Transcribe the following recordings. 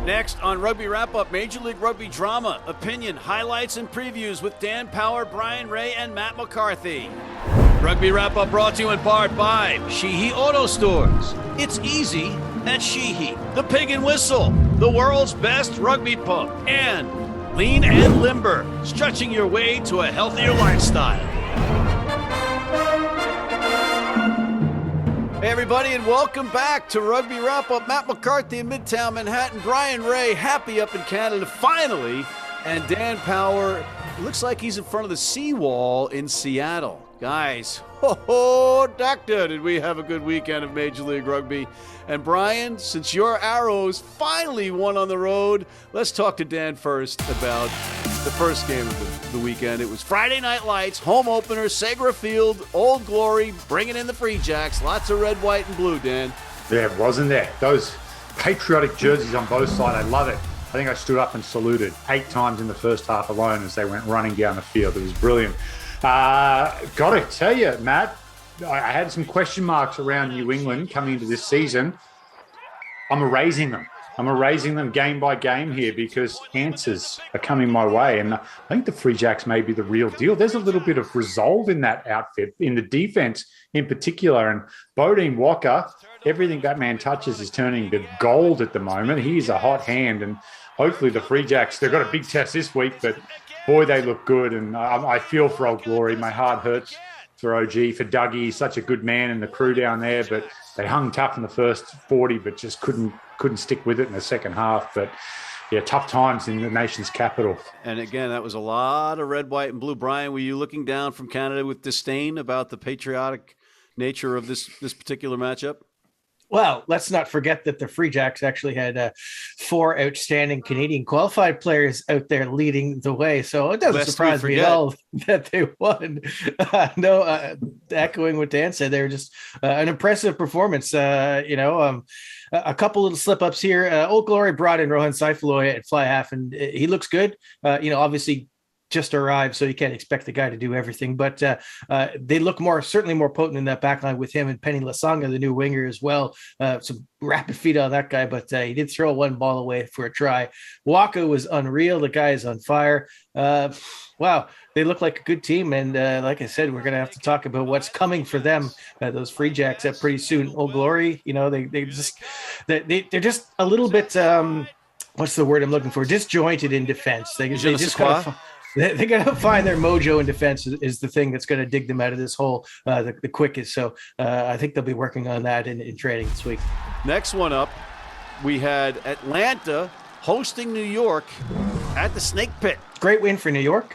Next on Rugby Wrap-Up, Major League Rugby drama, opinion, highlights, and previews with Dan Power, Bryan Ray, and Matt McCarthy. Rugby Wrap-Up brought to you in part by Sheehy Auto Stores. It's easy at Sheehy. The Pig and Whistle, the world's best rugby pub. And Lean and Limber, stretching your way to a healthier lifestyle. Hey everybody, and welcome back to Rugby Wrap-Up. Matt McCarthy in Midtown Manhattan, Bryan Ray happy up in Canada finally, and Dan Power looks like he's in front of the seawall in Seattle. Guys, doctor, did we have a good weekend of Major League Rugby. And Bryan, since your Arrows finally won on the road, let's talk to Dan first about the first game of the weekend. It was Friday Night Lights, home opener, Segra Field, Old Glory, bringing in the Free Jacks. Lots of red, white, and blue, Dan. Yeah, wasn't there? Those patriotic jerseys on both sides, I love it. I think I stood up and saluted 8 times in the first half alone as they went running down the field. It was brilliant. Got to tell you, Matt, I had some question marks around New England coming into this season. I'm erasing them game by game here because answers are coming my way. And I think the Free Jacks may be the real deal. There's a little bit of resolve in that outfit, in the defense in particular. And Bodine Walker, everything that man touches is turning to gold at the moment. He's a hot hand. And hopefully the Free Jacks, they've got a big test this week, but boy, they look good. And I feel for Old Glory. My heart hurts for OG, for Dougie. He's such a good man and the crew down there, but they hung tough in the first 40, but just couldn't stick with it in the second half. But yeah, tough times in the nation's capital. And again, that was a lot of red, white, and blue. Bryan, were you looking down from Canada with disdain about the patriotic nature of this particular matchup? Well, let's not forget that the Free Jacks actually had 4 outstanding Canadian qualified players out there leading the way. So it doesn't surprise me at all that they won. Echoing what Dan said, they were just an impressive performance. A couple little slip-ups here. Old Glory brought in Rohan Saifulloy at fly half, and he looks good. Obviously, just arrived, so you can't expect the guy to do everything, but they look certainly more potent in that back line with him and Penny Lasanga, the new winger as well. Some rapid feet on that guy, but he did throw one ball away for a try. Waka was unreal. The guy is on fire. Wow, they look like a good team, and like I said, we're going to have to talk about what's coming for them, those Free Jacks, up pretty soon. Old Glory, they're just a little bit, what's the word I'm looking for? Disjointed in defense. They just got to... They got to find their mojo in defense is the thing that's going to dig them out of this hole the quickest. So I think they'll be working on that in training this week. Next one up, we had Atlanta hosting New York at the Snake Pit. Great win for New York.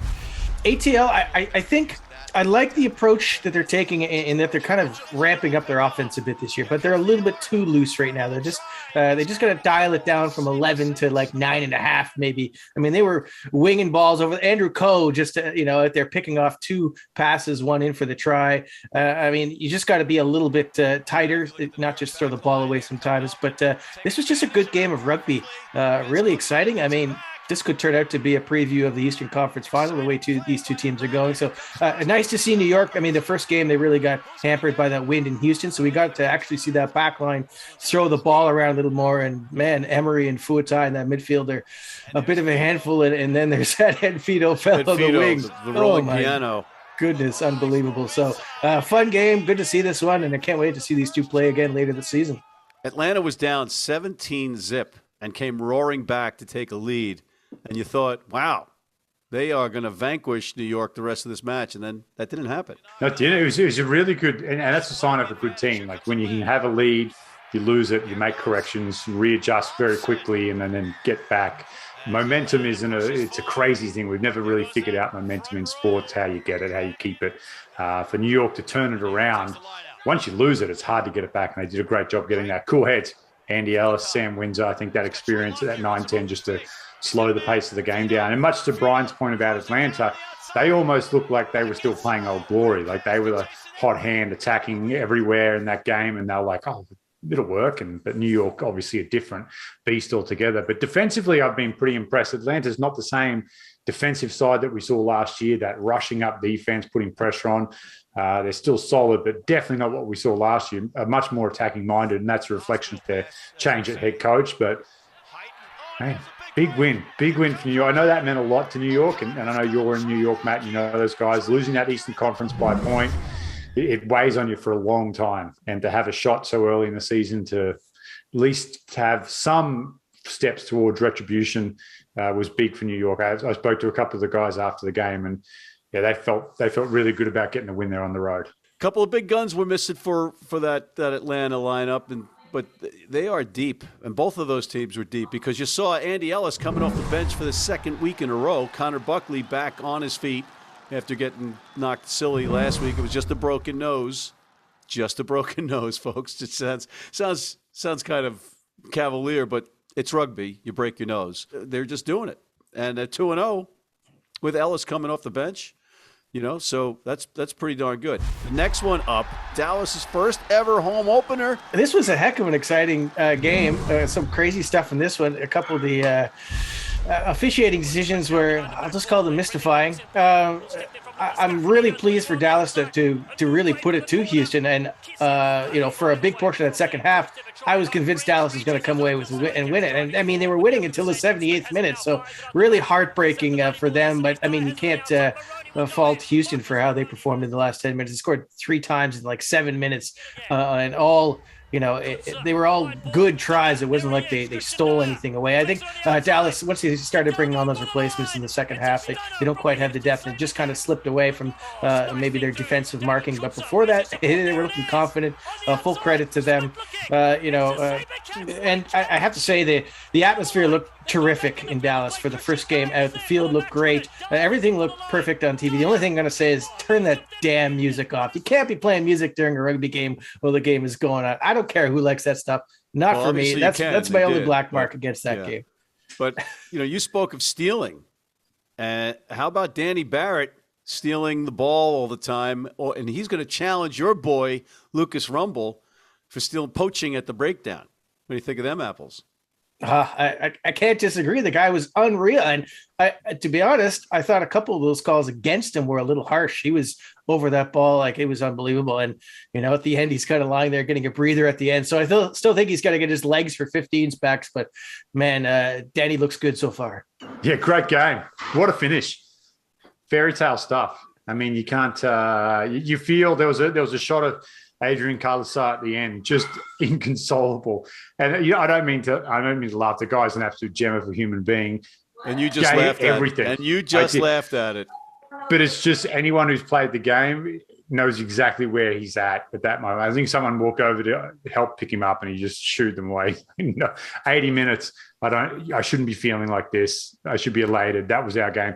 ATL, I think I like the approach that they're taking in that they're kind of ramping up their offense a bit this year, but they're a little bit too loose right now. They just got to dial it down from 11 to like 9.5, maybe. I mean, they were winging balls over Andrew Coe, they're picking off 2 passes, 1 in for the try. You just got to be a little bit tighter, not just throw the ball away sometimes, but this was just a good game of rugby. Really exciting. I mean, this could turn out to be a preview of the Eastern Conference Final, the way these two teams are going. So nice to see New York. I mean, the first game, they really got hampered by that wind in Houston. So we got to actually see that back line throw the ball around a little more. And, man, Emery and Fuatai in that midfield are a bit of a handful. And then there's that Henfido fellow on the wing. The rolling piano. Goodness, unbelievable. So fun game. Good to see this one. And I can't wait to see these two play again later this season. Atlanta was down 17-0 and came roaring back to take a lead. And you thought, wow, they are going to vanquish New York the rest of this match. And then that didn't happen. No, it was a really good, and that's a sign of a good team. Like when you can have a lead, you lose it, you make corrections, you readjust very quickly, and then get back. Momentum it's a crazy thing. We've never really figured out momentum in sports, how you get it, how you keep it. For New York to turn it around, once you lose it, it's hard to get it back. And they did a great job getting that. Cool heads. Andy Ellis, Sam Windsor, I think that experience at that 9-10 just to slow the pace of the game down. And much to Brian's point about Atlanta, they almost looked like they were still playing Old Glory. Like they were the hot hand attacking everywhere in that game. And they were like, oh, it'll work. But New York, obviously a different beast altogether. But defensively, I've been pretty impressed. Atlanta's not the same defensive side that we saw last year, that rushing up defense, putting pressure on. They're still solid, but definitely not what we saw last year. Much more attacking minded, and that's a reflection of their change at head coach. But Man, big win for New York. I know that meant a lot to New York, and I know you're in New York, Matt. You know those guys. Losing that Eastern Conference by a point, it weighs on you for a long time. And to have a shot so early in the season to at least have some steps towards retribution was big for New York. I spoke to a couple of the guys after the game, and yeah, they felt really good about getting a win there on the road. A couple of big guns were missing for that Atlanta lineup, but they are deep, and both of those teams were deep because you saw Andy Ellis coming off the bench for the second week in a row. Connor Buckley back on his feet after getting knocked silly last week. It was just a broken nose. Just a broken nose, folks. It sounds kind of cavalier, but it's rugby. You break your nose. They're just doing it. And at 2-0 with Ellis coming off the bench, so that's pretty darn good. The next one up, Dallas's first ever home opener. This was a heck of an exciting game. Some crazy stuff in this one. A couple of the officiating decisions were, I'll just call them mystifying. I'm really pleased for Dallas to really put it to Houston. And, for a big portion of that second half, I was convinced Dallas was going to come away with and win it. And, I mean, they were winning until the 78th minute. So really heartbreaking for them. But, I mean, you can't fault Houston for how they performed in the last 10 minutes. They scored 3 times in like 7 minutes and all – they were all good tries. It wasn't like they stole anything away. I think Dallas, once they started bringing on those replacements in the second half, they don't quite have the depth and just kind of slipped away from maybe their defensive marking. But before that, they were looking confident. Full credit to them. And I have to say the atmosphere looked terrific in Dallas for the first game out. The field looked great. Everything looked perfect on TV. The only thing I'm going to say is turn that damn music off. You can't be playing music during a rugby game while the game is going on. I don't care who likes that stuff. Not for me. That's my only black mark against that game. But, you spoke of stealing. How about Danny Barrett stealing the ball all the time? And he's going to challenge your boy, Lucas Rumble, for poaching at the breakdown. What do you think of them apples? I can't disagree. The guy was unreal. And to be honest, I thought a couple of those calls against him were a little harsh. He was over that ball like it was unbelievable. And, at the end, he's kind of lying there getting a breather at the end. So I still think he's got to get his legs for 15s backs. But, man, Danny looks good so far. Yeah, great game. What a finish. Fairy tale stuff. I mean, you can't you feel there was a shot of Adrian Carlosar at the end, just inconsolable. And I don't mean to laugh. The guy's an absolute gem of a human being. And you just laughed at everything. And you just laughed at it. But it's just anyone who's played the game knows exactly where he's at that moment. I think someone walked over to help pick him up and he just shooed them away. 80 minutes. I shouldn't be feeling like this. I should be elated. That was our game.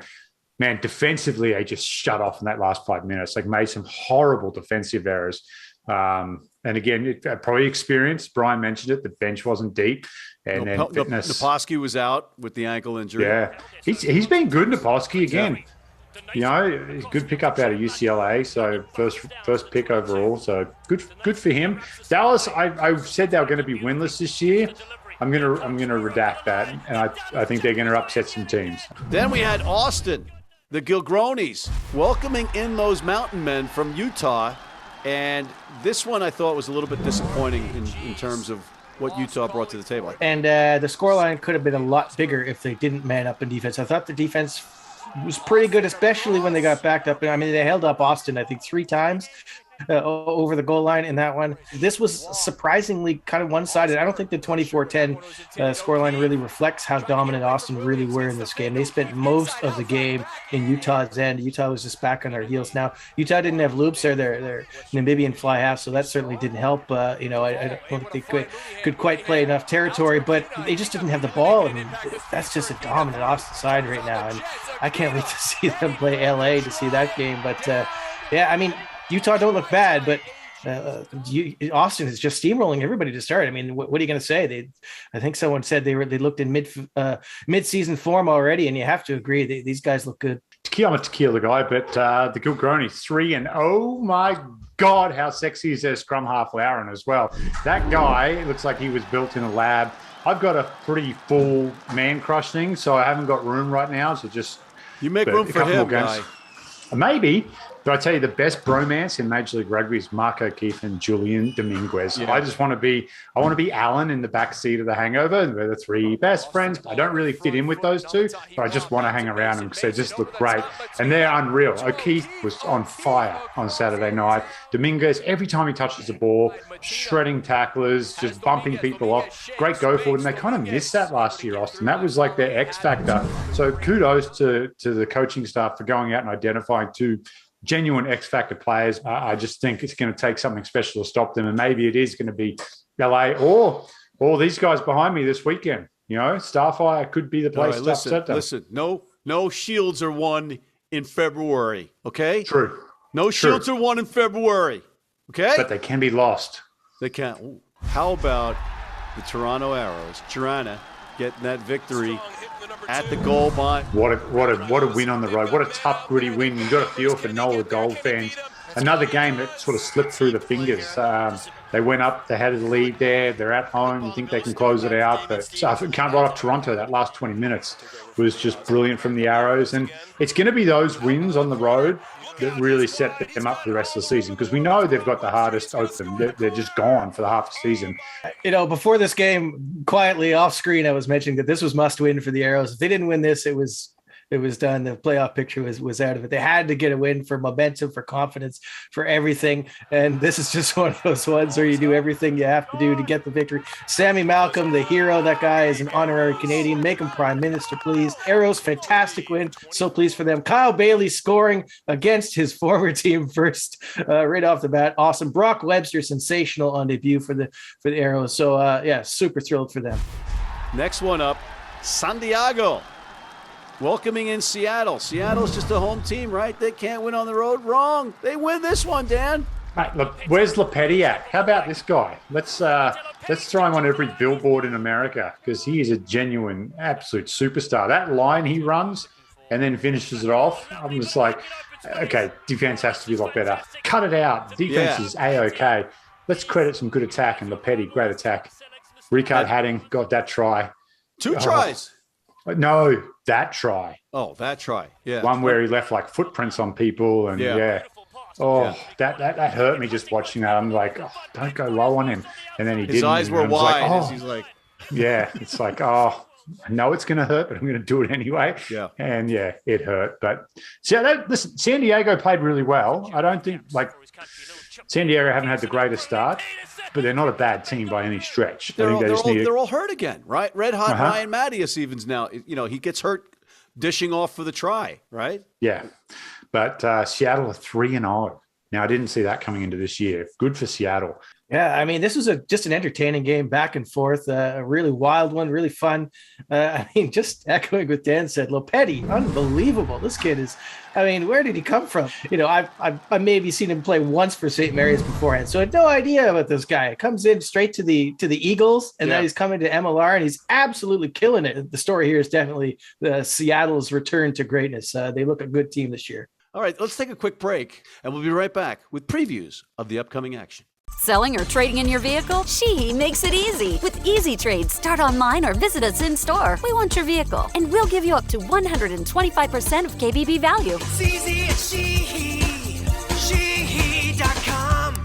Man, defensively, they just shut off in that last 5 minutes. Like made some horrible defensive errors. And again, probably experience. Bryan mentioned it. The bench wasn't deep, and then fitness. Naposki was out with the ankle injury. Yeah, he's been good. Naposki again. Yeah. He's good pickup out of UCLA. So first pick overall. So good for him. Dallas, I've said they were going to be winless this year. I'm gonna redact that, and I think they're going to upset some teams. Then we had Austin, the Gilgronis, welcoming in those mountain men from Utah. And this one I thought was a little bit disappointing in terms of what Utah brought to the table. And the scoreline could have been a lot bigger if they didn't man up in defense. I thought the defense was pretty good, especially when they got backed up. I mean, they held up Austin, I think, 3 times. Over the goal line in that one. This was surprisingly kind of one-sided. I don't think the 24-10 scoreline really reflects how dominant Austin really were in this game. They spent most of the game in Utah's end. Utah was just back on their heels. Now, Utah didn't have loops there. They're Namibian fly half, so that certainly didn't help. I don't think they could quite play enough territory, but they just didn't have the ball. I mean, that's just a dominant Austin side right now, and I can't wait to see them play LA to see that game. But, I mean, Utah don't look bad, but Austin is just steamrolling everybody to start. I mean, what are you going to say? I think someone said they looked in mid-season form already, and you have to agree these guys look good. I'm a tequila guy, but the Gilgronis 3-0. Oh my God, how sexy is their scrum half Lauren as well? That guy looks like he was built in a lab. I've got a pretty full man crush thing, so I haven't got room right now. So just you make room for him, guy. Maybe, But I tell you, the best bromance in Major League Rugby is Mark O'Keefe and Julian Dominguez. Yeah. I want to be Alan in the back seat of the Hangover. We're the three best friends. I don't really fit in with those two, but I just want to hang around them because they just look great. And they're unreal. O'Keefe was on fire on Saturday night. Dominguez, every time he touches the ball, shredding tacklers, just bumping people off. Great go forward. And they kind of missed that last year, Austin. That was like their X factor. So kudos to the coaching staff for going out and identifying two genuine X factor players. I just think it's going to take something special to stop them, and maybe it is going to be LA or these guys behind me this weekend. You know, Starfire could be the place to upset them. Listen, no shields are won in February. Okay, true. No shields are won in February. Okay, but they can be lost. They can't. Ooh. How about the Toronto Arrows? Tirana getting that victory at the goal line. What a win on the road. What a tough, gritty win. You got a feel for Nola Gold fans. Another game that sort of slipped through the fingers. They went up, they had a lead there. They're at home. You think they can close it out, but can't write off Toronto. That last 20 minutes was just brilliant from the Arrows, and it's going to be those wins on the road that really set them up for the rest of the season, because we know they've got the hardest open. They're just gone for the half the season. You know, before this game, quietly off screen, I was mentioning that this was must win for the Arrows. If they didn't win this, it was done. The playoff picture was out of it. They had to get a win for momentum, for confidence, for everything. And this is just one of those ones where you do everything you have to do to get the victory. Sammy Malcolm, the hero, that guy is an honorary Canadian. Make him prime minister, please. Arrows, fantastic win. So pleased for them. Kyle Bailey scoring against his former team first, right off the bat. Awesome. Brock Webster, sensational on debut for the Arrows. So yeah, super thrilled for them. Next one up, San Diego. Welcoming in Seattle. Seattle's just a home team, right? They can't win on the road. Wrong. They win this one, Dan. Mate, look, where's Lepetti at? How about this guy? Let's throw him on every billboard in America, because he is a genuine, absolute superstar. That line he runs and then finishes it off, I'm just like, okay, defense has to be a lot better. Cut it out. Defense is A-OK. Let's credit some good attack, and Lepetti, great attack. Ricard Hadding got that try. Two tries. No, that try. Oh, that try. Yeah. One where he left like footprints on people, and that hurt me just watching that. I'm like, oh, don't go low on him. And then he didn't. His eyes were wide. Like, he's like, yeah, it's like, oh, I know it's going to hurt, but I'm going to do it anyway. Yeah. And yeah, it hurt. But listen, San Diego played really well. I don't think San Diego haven't had the greatest start, but they're not a bad team by any stretch. They're all hurt again, right? Red hot Ryan Mattias evens now. You know, he gets hurt dishing off for the try, right? Yeah. But Seattle are 3-0. Now, I didn't see that coming into this year. Good for Seattle. Yeah, I mean, this was just an entertaining game, back and forth, a really wild one, really fun. I mean, just echoing what Dan said, Lepetti, unbelievable. This kid is, I mean, where did he come from? You know, I've maybe seen him play once for St. Mary's beforehand, so I had no idea about this guy. Comes in straight to the Eagles, and then he's coming to MLR, and he's absolutely killing it. The story here is definitely Seattle's return to greatness. They look a good team this year. All right, let's take a quick break, and we'll be right back with previews of the upcoming action. Selling or trading in your vehicle? Sheehy makes it easy. With Easy Trade, start online or visit us in store. We want your vehicle, and we'll give you up to 125% of KBB value. It's easy at Sheehy. Sheehy.com.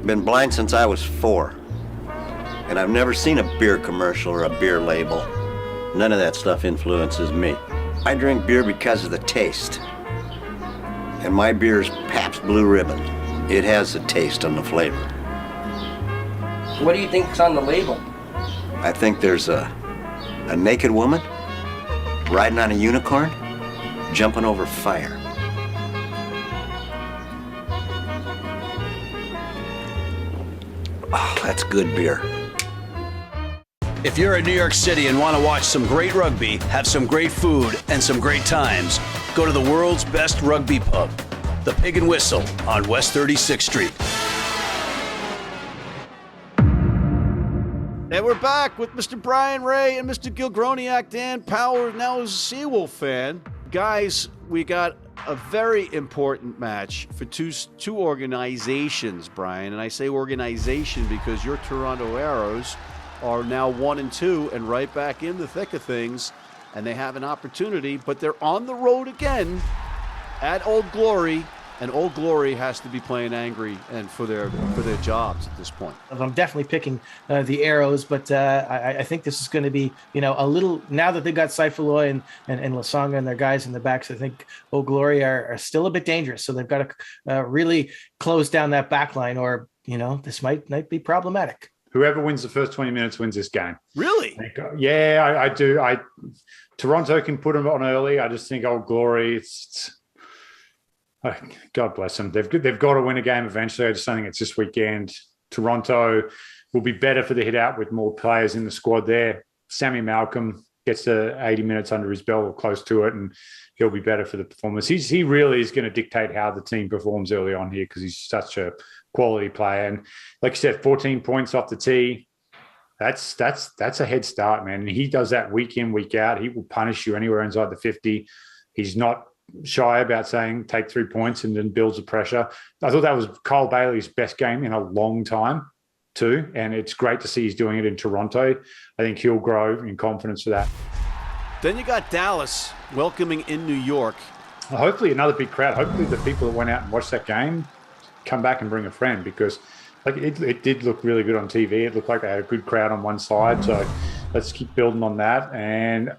Been blind since I was 4, and I've never seen a beer commercial or a beer label. None of that stuff influences me. I drink beer because of the taste, and my beer's Pabst Blue Ribbon. It has the taste and the flavor. What do you think's on the label? I think there's a naked woman riding on a unicorn, jumping over fire. Oh, that's good beer. If you're in New York City and want to watch some great rugby, have some great food, and some great times, go to the world's best rugby pub, the Pig and Whistle on West 36th Street. And we're back with Mr. Bryan Ray and Mr. Gilgroniak. Dan Power now is a Seawolf fan. Guys, we got a very important match for two organizations, Brian. And I say organization because your Toronto Arrows are now 1-2 and right back in the thick of things. And they have an opportunity, but they're on the road again at Old Glory. And Old Glory has to be playing angry and for their jobs at this point. I'm definitely picking the Arrows, but I think this is going to be, a little, now that they've got Saifulloy and Lasanga and their guys in the backs, I think Old Glory are still a bit dangerous. So they've got to really close down that back line or, this might be problematic. Whoever wins the first 20 minutes wins this game. Really? Yeah, I do. Toronto can put them on early. I just think Old Glory, God bless them. They've got to win a game eventually. I just don't think it's this weekend. Toronto will be better for the hit out with more players in the squad there. Sammy Malcolm gets to 80 minutes under his belt or close to it, and he'll be better for the performance. He really is going to dictate how the team performs early on here because he's such a quality player. And like you said, 14 points off the tee. That's a head start, man. And he does that week in, week out. He will punish you anywhere inside the 50. He's not shy about saying take 3 points and then builds the pressure. I thought that was Kyle Bailey's best game in a long time too, and it's great to see he's doing it in Toronto. I think he'll grow in confidence for that. Then you got Dallas welcoming in New York. Hopefully another big crowd. Hopefully the people that went out and watched that game come back and bring a friend because it did look really good on TV. It looked like they had a good crowd on one side, so let's keep building on that. And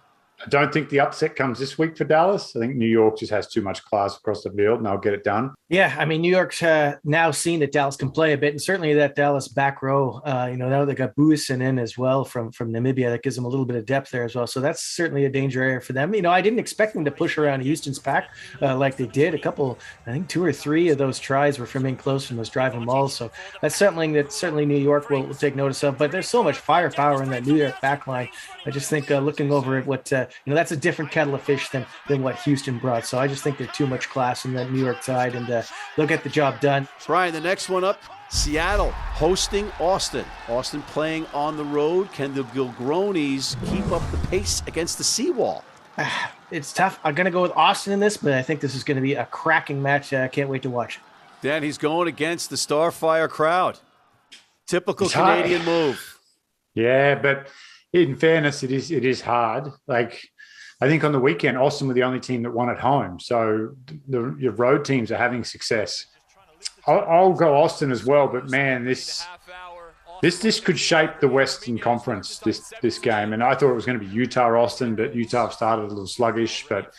I don't think the upset comes this week for Dallas. I think New York just has too much class across the field, and they'll get it done. Yeah, I mean, New York's now seen that Dallas can play a bit, and certainly that Dallas back row, now they got Buisen in as well from Namibia. That gives them a little bit of depth there as well. So that's certainly a danger area for them. I didn't expect them to push around Houston's pack like they did. I think 2 or 3 of those tries were from in close from those driving balls. So that's something that certainly New York will take notice of. But there's so much firepower in that New York back line. I just think looking over at what, that's a different kettle of fish than what Houston brought. So I just think there's too much class in that New York side, and they'll get the job done. Brian, the next one up, Seattle hosting Austin. Austin playing on the road. Can the Gilgronis keep up the pace against the Seawall? It's tough. I'm going to go with Austin in this, but I think this is going to be a cracking match. I can't wait to watch it. Dan, he's going against the Starfire crowd. Typical Canadian move. Yeah, but in fairness, it is hard. I think on the weekend, Austin were the only team that won at home. So your road teams are having success. I'll go Austin as well, but man, this could shape the Western Conference, this game. And I thought it was going to be Utah-Austin, but Utah started a little sluggish. But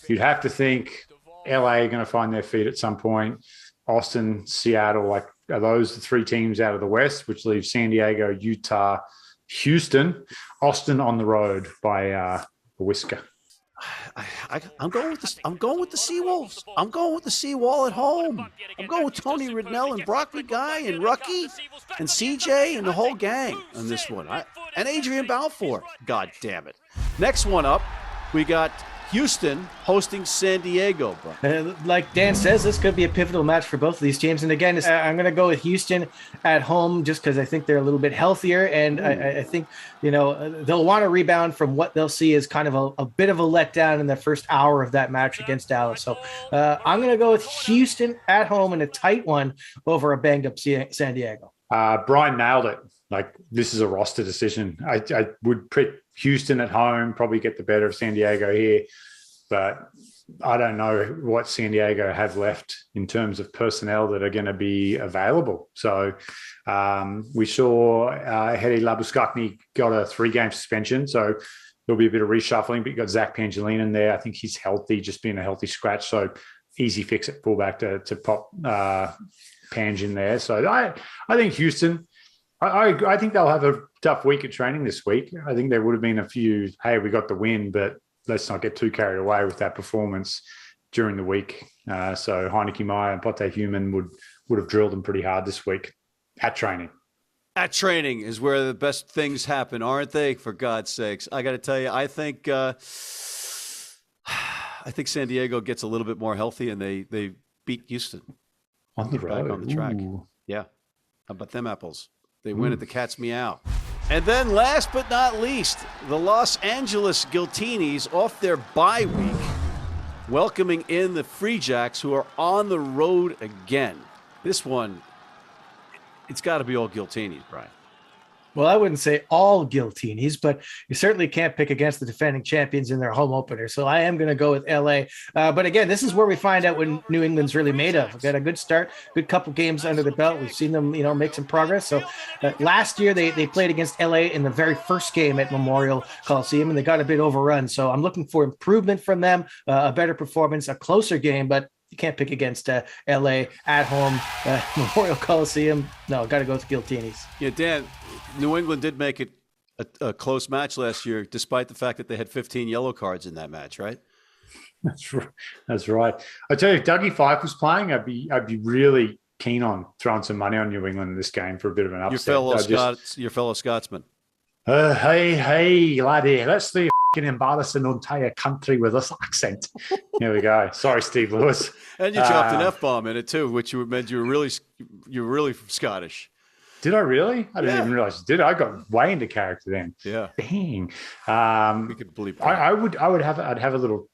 you'd have to think LA are going to find their feet at some point. Austin, Seattle, are those the 3 teams out of the West, which leaves San Diego, Utah, Houston, Austin on the road by a whisker. I'm going with the Seawolves. I'm going with the Seawall at home. I'm going with Tony Ridnell and Broccoli Guy and Rucky and CJ and the whole gang on this one. And Adrian Balfour. God damn it. Next one up, we got Houston hosting San Diego. Like Dan says, this could be a pivotal match for both of these teams. And again, I'm going to go with Houston at home just because I think they're a little bit healthier. And I think, they'll want to rebound from what they'll see as kind of a bit of a letdown in the first hour of that match against Dallas. So I'm going to go with Houston at home in a tight one over a banged up San Diego. Bryan nailed it. This is a roster decision. I would pick Houston at home, probably get the better of San Diego here, but I don't know what San Diego have left in terms of personnel that are going to be available. So we saw Hedy Labuskakny got a 3-game suspension, so there'll be a bit of reshuffling, but you got Zach Pangilinan in there. I think he's healthy, just being a healthy scratch, so easy fix at fullback to pop Pange in there. So I think Houston, I think they'll have a tough week at training this week. I think there would have been a few, hey, we got the win, but let's not get too carried away with that performance during the week. So Heineke Meyer and Pote Human would have drilled them pretty hard this week at training. At training is where the best things happen, aren't they? For God's sakes. I got to tell you, I think San Diego gets a little bit more healthy and they beat Houston. On the road. Back on the track. Ooh. Yeah. How about them apples? They win at the Cat's Meow. And then last but not least, the Los Angeles Guiltinis off their bye week welcoming in the Free Jacks, who are on the road again. This one, it's got to be all Giltinis, Brian. Well, I wouldn't say all Giltinis, but you certainly can't pick against the defending champions in their home opener. So I am going to go with LA. But again, this is where we find out what New England's really made of. We've got a good start, good couple games under the belt. We've seen them, make some progress. So last year they played against LA in the very first game at Memorial Coliseum, and they got a bit overrun. So I'm looking for improvement from them, a better performance, a closer game, but you can't pick against LA at home, Memorial Coliseum. No, got to go with Giltinis. Yeah, Dan, New England did make it a close match last year, despite the fact that they had 15 yellow cards in that match, right? That's right. I tell you, if Dougie Fife was playing, I'd be really keen on throwing some money on New England in this game for a bit of an upset. Your fellow Scotsman. Hey, laddie, let's the embarrass an entire country with this accent. Here we go. Sorry, Steve Lewis. And you dropped an F-bomb in it too, which meant you were really Scottish. Did I really? I didn't even realize you did. I got way into character then. Yeah. Dang. We could believe that. I'd have a little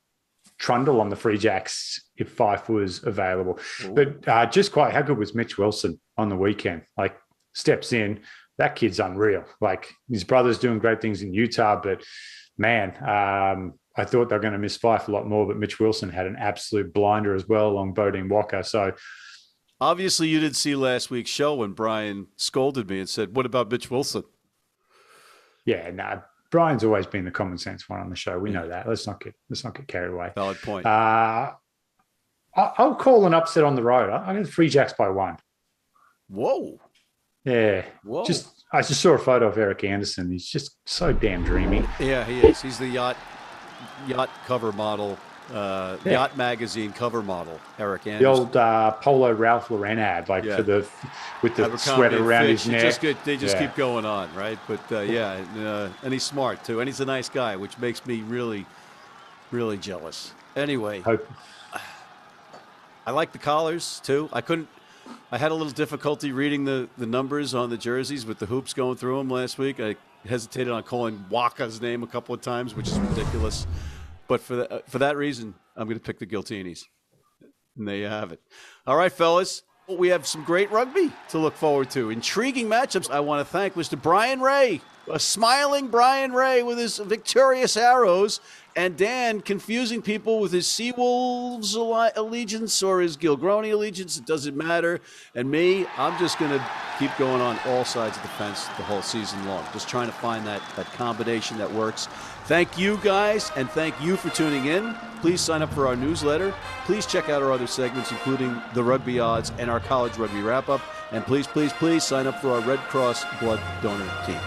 trundle on the Free Jacks if Fife was available. Ooh. But just quite how good was Mitch Wilson on the weekend? Like, steps in. That kid's unreal. Like, his brother's doing great things in Utah, but man, I thought they were going to miss Fife a lot more, but Mitch Wilson had an absolute blinder as well along Bodine Walker. So obviously you didn't see last week's show when Bryan scolded me and said, "What about Mitch Wilson?" Yeah, no, Brian's always been the common sense one on the show. We know that. Let's not get carried away. Valid point. I'll call an upset on the road. I'm going to Free Jacks by 1. Whoa. Yeah. Whoa. I just saw a photo of Eric Anderson. He's just so damn dreamy. Yeah, he is. He's the yacht cover model, yacht magazine cover model, Eric Anderson. The old Polo Ralph Lauren ad, with the sweater around his neck. They just keep going on, right? But and he's smart too, and he's a nice guy, which makes me really, really jealous. Anyway, I like the collars too. I had a little difficulty reading the numbers on the jerseys with the hoops going through them last week. I hesitated on calling Waka's name a couple of times, which is ridiculous. But for that reason, I'm going to pick the Giltinis. And there you have it. All right, fellas. We have some great rugby to look forward to. Intriguing matchups. I want to thank Mr. Bryan Ray, a smiling Bryan Ray with his victorious arrows, and Dan confusing people with his Seawolves allegiance or his Gilgroni allegiance. It doesn't matter. And me, I'm just going to keep going on all sides of the fence the whole season long, just trying to find that combination that works. Thank you, guys, and thank you for tuning in. Please sign up for our newsletter. Please check out our other segments, including the Rugby Odds and our College Rugby Wrap-Up. And please, please, please sign up for our Red Cross Blood Donor Team.